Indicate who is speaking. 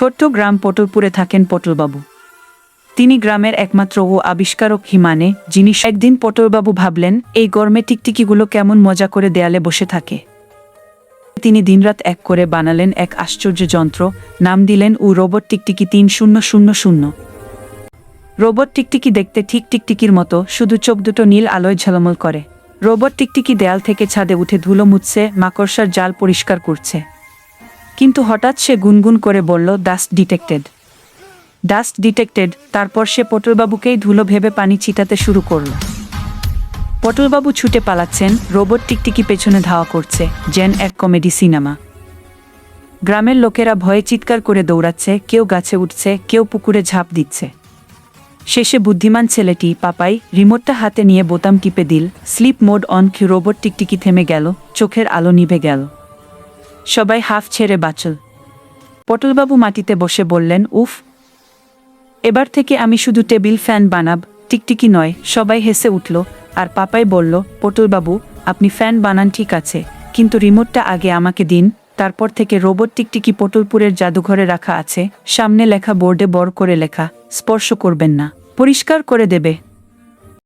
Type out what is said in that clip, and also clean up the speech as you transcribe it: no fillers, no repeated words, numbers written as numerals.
Speaker 1: ছোট্ট গ্রাম পটলপুরে থাকেন পটলবাবু। তিনি গ্রামের একমাত্র ও আবিষ্কারক হিমানে যিনি। একদিন পটলবাবু ভাবলেন, এই গরমে টিকটিকিগুলো কেমন মজা করে দেয়ালে বসে থাকে। তিনি দিনরাত এক করে বানালেন এক আশ্চর্য যন্ত্র, নাম দিলেন রোবট টিকটিকি 3000। রোবট টিকটিকি দেখতে ঠিক টিকটিকির মতো, শুধু চোখ দুটো নীল আলোয় ঝলমল করে। রোবট টিকটিকি দেয়াল থেকে ছাদে উঠে ধুলো মুছছে, মাকড়সার জাল পরিষ্কার করছে। কিন্তু হঠাৎ সে গুনগুন করে বলল, ডাস্ট ডিটেক্টেড, ডাস্ট ডিটেক্টেড। তারপর সে পটলবাবুকেই ধুলো ভেবে পানি ছিটাতে শুরু করল। পটলবাবু ছুটে পালাচ্ছেন, রোবট টিকটিকি পেছনে ধাওয়া করছে, যেন এক কমেডি সিনেমা। গ্রামের লোকেরা ভয়ে চিৎকার করে দৌড়াচ্ছে, কেউ গাছে উঠছে, কেউ পুকুরে ঝাঁপ দিচ্ছে। শেষে বুদ্ধিমান ছেলেটি পাপাই রিমোটটা হাতে নিয়ে বোতাম টিপে দিল, স্লিপ মোড অন। রোবট টিকটিকি থেমে গেল, চোখের আলো নিভে গেল। সবাই হাফ ছেড়ে বাঁচল। পটলবাবু মাটিতে বসে বললেন, উফ, এবার থেকে আমি শুধু টেবিল ফ্যান বানাব, টিকটিকি নয়। সবাই হেসে উঠল। আর পাপাই বলল, পটলবাবু, আপনি ফ্যান বানান ঠিক আছে, কিন্তু রিমোটটা আগে আমাকে দিন। তারপর থেকে রোবট টিকটিকি পটলপুরের জাদুঘরে রাখা আছে, সামনে লেখা বোর্ডে বড় করে লেখা, স্পর্শ করবেন না, পরিষ্কার করে দেবে।